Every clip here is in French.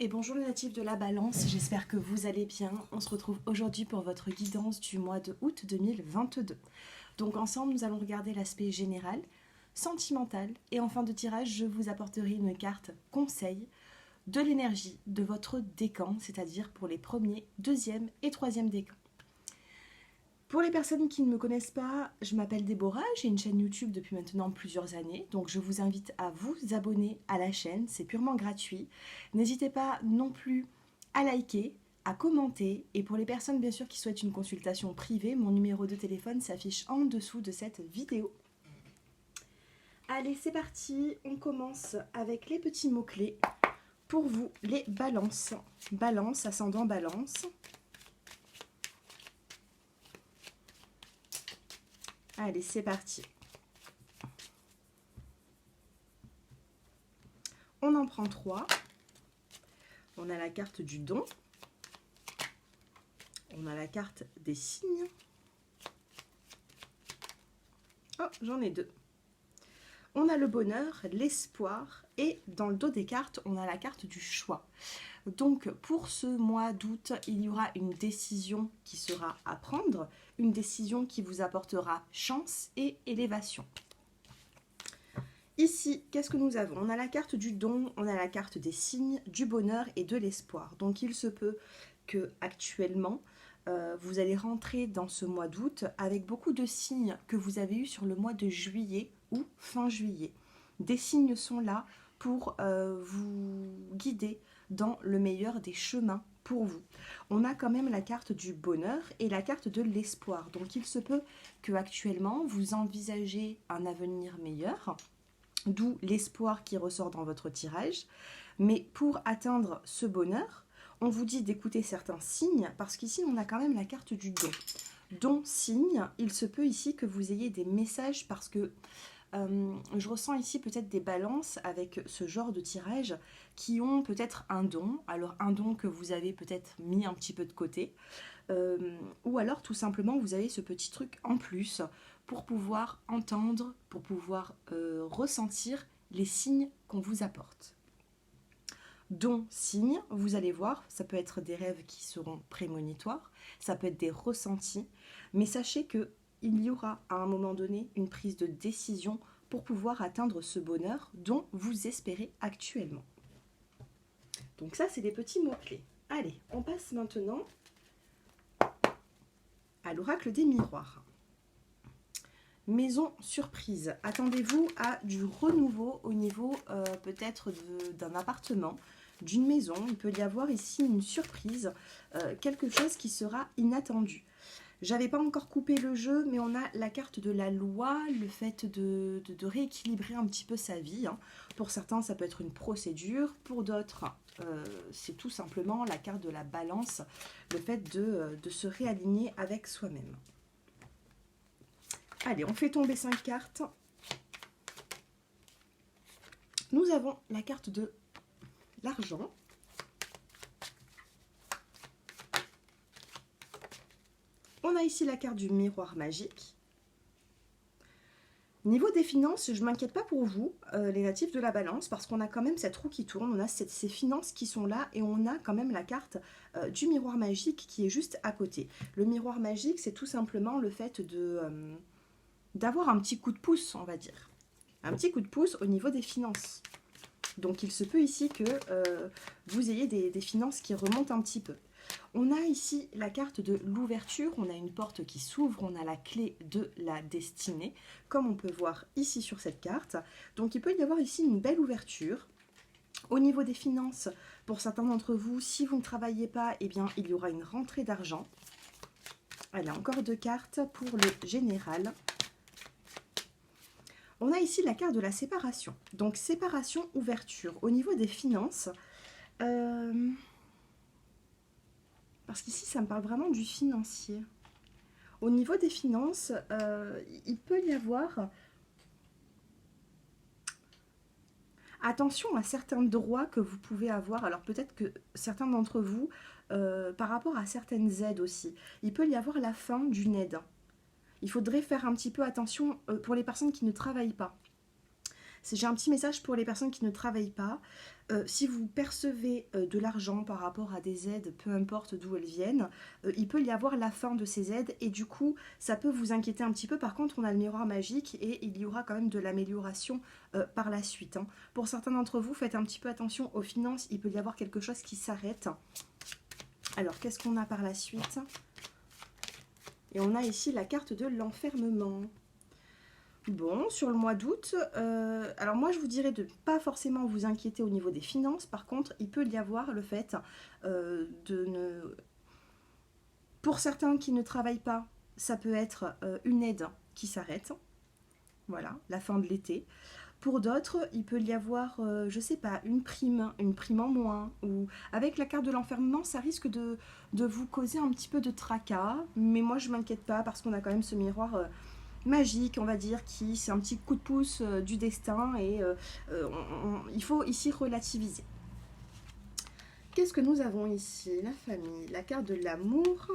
Et bonjour les natifs de la Balance, j'espère que vous allez bien. On se retrouve aujourd'hui pour votre guidance du mois de août 2022. Donc ensemble, nous allons regarder l'aspect général, sentimental, et en fin de tirage, je vous apporterai une carte conseil de l'énergie de votre décan, c'est-à-dire pour les premiers, deuxième et troisième décans. Pour les personnes qui ne me connaissent pas, je m'appelle Déborah, j'ai une chaîne YouTube depuis maintenant plusieurs années, donc je vous invite à vous abonner à la chaîne, c'est purement gratuit. N'hésitez pas non plus à liker, à commenter, et pour les personnes bien sûr qui souhaitent une consultation privée, mon numéro de téléphone s'affiche en dessous de cette vidéo. Allez, c'est parti, on commence avec les petits mots-clés pour vous, les balances. Balance, ascendant balance. Allez, c'est parti. On en prend 3. On a la carte du don. On a la carte des signes. Oh, j'en ai 2. On a le bonheur, l'espoir et dans le dos des cartes, on a la carte du choix. Donc pour ce mois d'août, il y aura une décision qui sera à prendre, une décision qui vous apportera chance et élévation. Ici, qu'est-ce que nous avons? On a la carte du don, on a la carte des signes, du bonheur et de l'espoir. Donc il se peut que actuellement, vous allez rentrer dans ce mois d'août avec beaucoup de signes que vous avez eus sur le mois de juillet ou fin juillet. Des signes sont là pour vous guider dans le meilleur des chemins pour vous. On a quand même la carte du bonheur et la carte de l'espoir. Donc il se peut que actuellement vous envisagez un avenir meilleur, d'où l'espoir qui ressort dans votre tirage. Mais pour atteindre ce bonheur, on vous dit d'écouter certains signes, parce qu'ici on a quand même la carte du don. Don, signe, il se peut ici que vous ayez des messages parce que je ressens ici peut-être des balances avec ce genre de tirage qui ont peut-être un don, alors un don que vous avez peut-être mis un petit peu de côté, ou alors tout simplement vous avez ce petit truc en plus pour pouvoir entendre, pour pouvoir ressentir les signes qu'on vous apporte. Don, signe, vous allez voir, ça peut être des rêves qui seront prémonitoires, ça peut être des ressentis, mais sachez que il y aura à un moment donné une prise de décision pour pouvoir atteindre ce bonheur dont vous espérez actuellement. Donc ça, c'est des petits mots-clés. Allez, on passe maintenant à l'oracle des miroirs. Maison surprise. Attendez-vous à du renouveau au niveau peut-être d'un appartement, d'une maison. Il peut y avoir ici une surprise, quelque chose qui sera inattendu. J'avais pas encore coupé le jeu, mais on a la carte de la loi, le fait de rééquilibrer un petit peu sa vie. Pour certains, ça peut être une procédure. Pour d'autres, c'est tout simplement la carte de la balance, le fait de se réaligner avec soi-même. Allez, on fait tomber 5 cartes. Nous avons la carte de l'argent. On a ici la carte du miroir magique. Niveau des finances, je ne m'inquiète pas pour vous, les natifs de la balance, parce qu'on a quand même cette roue qui tourne, on a ces finances qui sont là, et on a quand même la carte du miroir magique qui est juste à côté. Le miroir magique, c'est tout simplement le fait d'avoir un petit coup de pouce, on va dire. Un petit coup de pouce au niveau des finances. Donc il se peut ici que vous ayez des finances qui remontent un petit peu. On a ici la carte de l'ouverture, on a une porte qui s'ouvre, on a la clé de la destinée, comme on peut voir ici sur cette carte. Donc il peut y avoir ici une belle ouverture. Au niveau des finances, pour certains d'entre vous, si vous ne travaillez pas, eh bien, il y aura une rentrée d'argent. Allez, encore 2 cartes pour le général. On a ici la carte de la séparation. Donc séparation, ouverture. Au niveau des finances, parce qu'ici, ça me parle vraiment du financier. Au niveau des finances, il peut y avoir attention à certains droits que vous pouvez avoir. Alors peut-être que certains d'entre vous, par rapport à certaines aides aussi, il peut y avoir la fin d'une aide. Il faudrait faire un petit peu attention pour les personnes qui ne travaillent pas. J'ai un petit message pour les personnes qui ne travaillent pas. Si vous percevez de l'argent par rapport à des aides, peu importe d'où elles viennent, il peut y avoir la fin de ces aides et du coup, ça peut vous inquiéter un petit peu. Par contre, on a le miroir magique et il y aura quand même de l'amélioration par la suite, hein. Pour certains d'entre vous, faites un petit peu attention aux finances. Il peut y avoir quelque chose qui s'arrête. Alors, qu'est-ce qu'on a par la suite? Et on a ici la carte de l'enfermement. Bon, sur le mois d'août, alors moi je vous dirais de ne pas forcément vous inquiéter au niveau des finances. Par contre, il peut y avoir le fait de ne... Pour certains qui ne travaillent pas, ça peut être une aide qui s'arrête. Voilà, la fin de l'été. Pour d'autres, il peut y avoir, je sais pas, une prime en moins. Ou avec la carte de l'enfermement, ça risque de vous causer un petit peu de tracas. Mais moi, je m'inquiète pas parce qu'on a quand même ce miroir magique, on va dire, qui c'est un petit coup de pouce du destin et il faut ici relativiser. Qu'est-ce que nous avons ici? La famille, la carte de l'amour,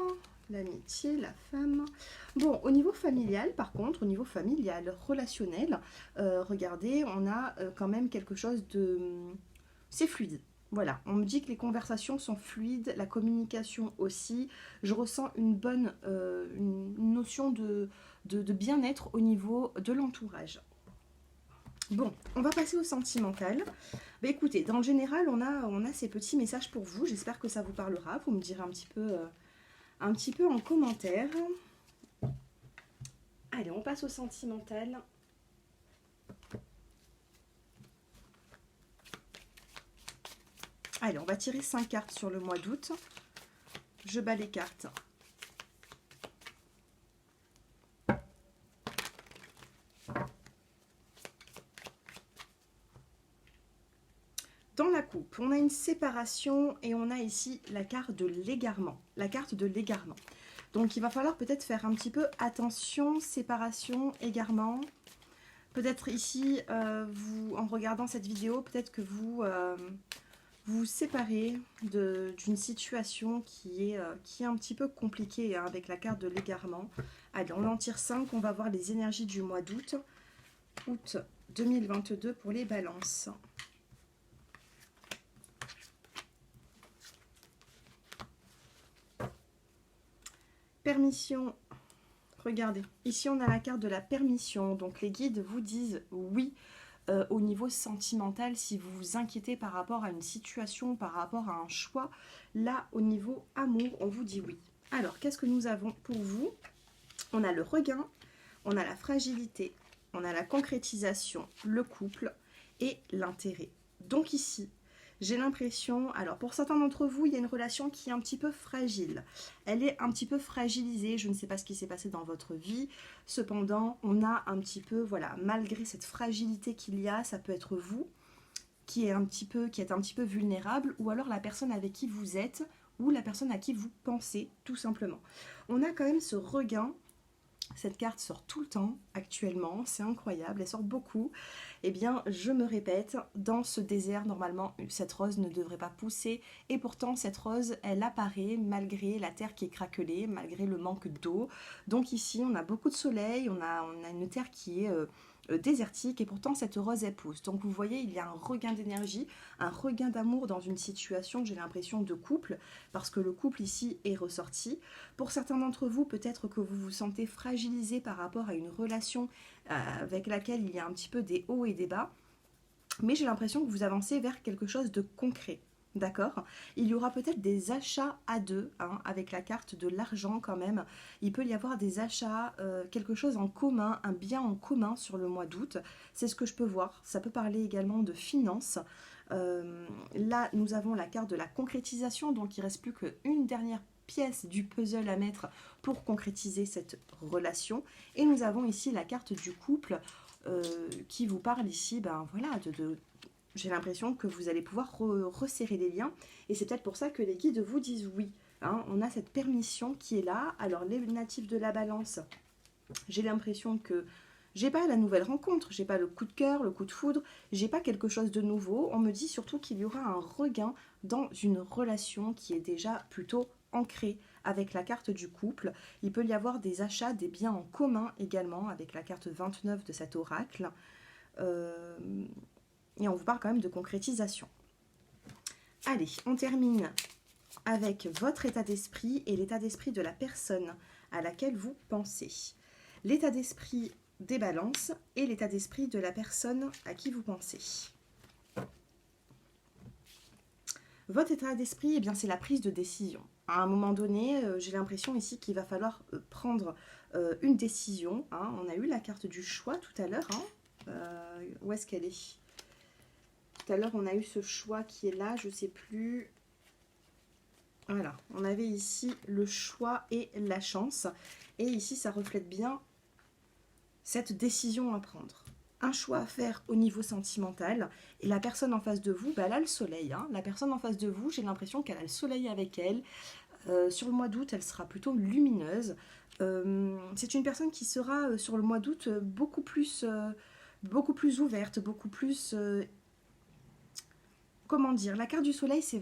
l'amitié, la femme. Bon, au niveau familial, par contre, au niveau familial, relationnel, regardez, on a quand même quelque chose de... C'est fluide. Voilà, on me dit que les conversations sont fluides, la communication aussi. Je ressens une bonne une notion de bien-être au niveau de l'entourage. Bon, on va passer au sentimental. Bah écoutez, dans le général, on a ces petits messages pour vous. J'espère que ça vous parlera. Vous me direz un petit peu en commentaire. Allez, on passe au sentimental. Allez, on va tirer 5 cartes sur le mois d'août. Je bats les cartes. Dans la coupe, on a une séparation et on a ici la carte de l'égarement. La carte de l'égarement. Donc il va falloir peut-être faire un petit peu attention, séparation, égarement. Peut-être ici, en regardant cette vidéo, peut-être que vous vous séparez d'une situation qui est un petit peu compliquée, hein, avec la carte de l'égarement. Allez, on en tire 5, on va voir les énergies du mois d'août. Août 2022 pour les balances. Permission. Regardez, ici on a la carte de la permission. Donc les guides vous disent oui au niveau sentimental si vous vous inquiétez par rapport à une situation, par rapport à un choix. Là, au niveau amour, on vous dit oui. Alors, qu'est-ce que nous avons pour vous? On a le regain, on a la fragilité, on a la concrétisation, le couple et l'intérêt. Donc ici, j'ai l'impression, alors pour certains d'entre vous, il y a une relation qui est un petit peu fragile. Elle est un petit peu fragilisée, je ne sais pas ce qui s'est passé dans votre vie. Cependant, on a un petit peu, voilà, malgré cette fragilité qu'il y a, ça peut être vous qui êtes un petit peu vulnérable, ou alors la personne avec qui vous êtes, ou la personne à qui vous pensez, tout simplement. On a quand même ce regain. Cette carte sort tout le temps actuellement, c'est incroyable, elle sort beaucoup. Eh bien, je me répète, dans ce désert, normalement, cette rose ne devrait pas pousser. Et pourtant, cette rose, elle apparaît malgré la terre qui est craquelée, malgré le manque d'eau. Donc ici, on a beaucoup de soleil, on a une terre qui est désertique et pourtant cette rose elle pousse. Donc vous voyez, il y a un regain d'énergie, un regain d'amour dans une situation, j'ai l'impression, de couple, parce que le couple ici est ressorti. Pour certains d'entre vous, peut-être que vous vous sentez fragilisé par rapport à une relation avec laquelle il y a un petit peu des hauts et des bas, mais j'ai l'impression que vous avancez vers quelque chose de concret. D'accord? Il y aura peut-être des achats à deux, hein, avec la carte de l'argent quand même. Il peut y avoir des achats, quelque chose en commun, un bien en commun sur le mois d'août. C'est ce que je peux voir. Ça peut parler également de finances. Là, nous avons la carte de la concrétisation, donc il ne reste plus qu'une dernière pièce du puzzle à mettre pour concrétiser cette relation. Et nous avons ici la carte du couple qui vous parle ici, ben voilà, j'ai l'impression que vous allez pouvoir resserrer les liens. Et c'est peut-être pour ça que les guides vous disent oui. Hein, on a cette permission qui est là. Alors les natifs de la balance, j'ai l'impression que j'ai pas la nouvelle rencontre, j'ai pas le coup de cœur, le coup de foudre, j'ai pas quelque chose de nouveau. On me dit surtout qu'il y aura un regain dans une relation qui est déjà plutôt ancrée avec la carte du couple. Il peut y avoir des achats, des biens en commun également avec la carte 29 de cet oracle. et on vous parle quand même de concrétisation. Allez, on termine avec votre état d'esprit et l'état d'esprit de la personne à laquelle vous pensez. L'état d'esprit des balances et l'état d'esprit de la personne à qui vous pensez. Votre état d'esprit, eh bien, c'est la prise de décision. À un moment donné, j'ai l'impression ici qu'il va falloir prendre une décision. Hein. On a eu la carte du choix tout à l'heure. Hein. Où est-ce qu'elle est? Tout à l'heure, on a eu ce choix qui est là, je ne sais plus. Voilà, on avait ici le choix et la chance. Et ici, ça reflète bien cette décision à prendre. Un choix à faire au niveau sentimental. Et la personne en face de vous, bah, elle a le soleil. Hein. La personne en face de vous, j'ai l'impression qu'elle a le soleil avec elle. Sur le mois d'août, elle sera plutôt lumineuse. C'est une personne qui sera sur le mois d'août beaucoup plus ouverte, beaucoup plus... comment dire, la carte du soleil, c'est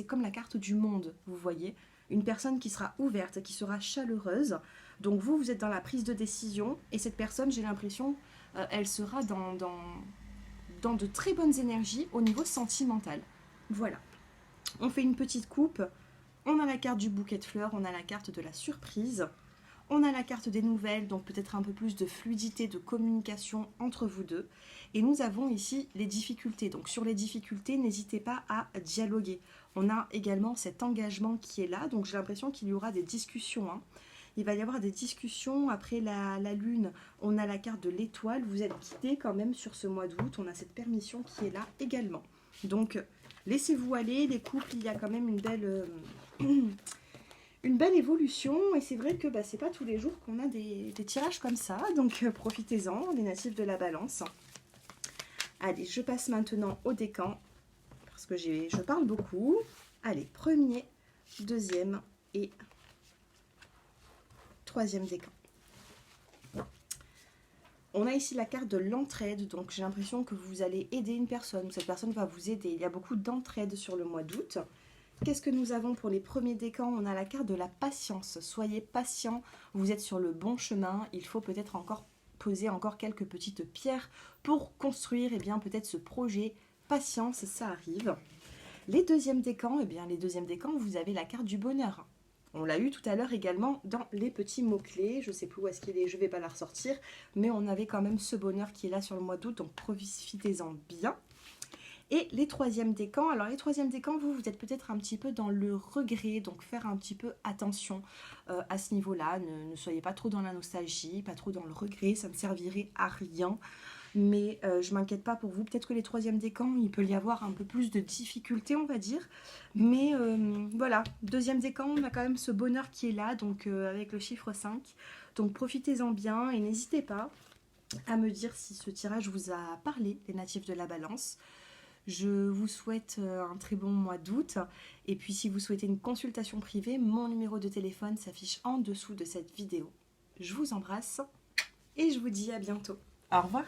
comme la carte du monde, vous voyez. Une personne qui sera ouverte, qui sera chaleureuse. Donc vous êtes dans la prise de décision. Et cette personne, j'ai l'impression, elle sera dans de très bonnes énergies au niveau sentimental. Voilà. On fait une petite coupe. On a la carte du bouquet de fleurs, on a la carte de la surprise. On a la carte des nouvelles, donc peut-être un peu plus de fluidité, de communication entre vous deux. Et nous avons ici les difficultés. Donc sur les difficultés, n'hésitez pas à dialoguer. On a également cet engagement qui est là, donc j'ai l'impression qu'il y aura des discussions. Hein. Il va y avoir des discussions après la lune. On a la carte de l'étoile, vous êtes guidé quand même sur ce mois d'août. On a cette permission qui est là également. Donc laissez-vous aller, les couples, il y a quand même une belle... une belle évolution, et c'est vrai que c'est pas tous les jours qu'on a des tirages comme ça, donc profitez-en, les natifs de la balance. Allez, je passe maintenant au décan, parce que je parle beaucoup. Allez, premier, deuxième et troisième décan. On a ici la carte de l'entraide, donc j'ai l'impression que vous allez aider une personne, ou cette personne va vous aider. Il y a beaucoup d'entraide sur le mois d'août. Qu'est-ce que nous avons pour les premiers décans? On a la carte de la patience. Soyez patient, vous êtes sur le bon chemin. Il faut peut-être encore poser encore quelques petites pierres pour construire peut-être ce projet. Patience, ça arrive. Les deuxièmes décans, les deuxièmes décans, vous avez la carte du bonheur. On l'a eu tout à l'heure également dans les petits mots-clés. Je ne sais plus où est-ce qu'il est, je ne vais pas la ressortir. Mais on avait quand même ce bonheur qui est là sur le mois d'août, donc profitez-en bien. Et les troisièmes décans, alors les troisièmes décans, vous êtes peut-être un petit peu dans le regret, donc faire un petit peu attention à ce niveau-là. Ne soyez pas trop dans la nostalgie, pas trop dans le regret, ça ne servirait à rien. Mais je m'inquiète pas pour vous. Peut-être que les troisièmes décans, il peut y avoir un peu plus de difficultés, on va dire. Mais voilà, deuxième décan, on a quand même ce bonheur qui est là, donc avec le chiffre 5. Donc profitez-en bien et n'hésitez pas à me dire si ce tirage vous a parlé, les natifs de la balance. Je vous souhaite un très bon mois d'août. Et puis si vous souhaitez une consultation privée, mon numéro de téléphone s'affiche en dessous de cette vidéo. Je vous embrasse et je vous dis à bientôt. Au revoir.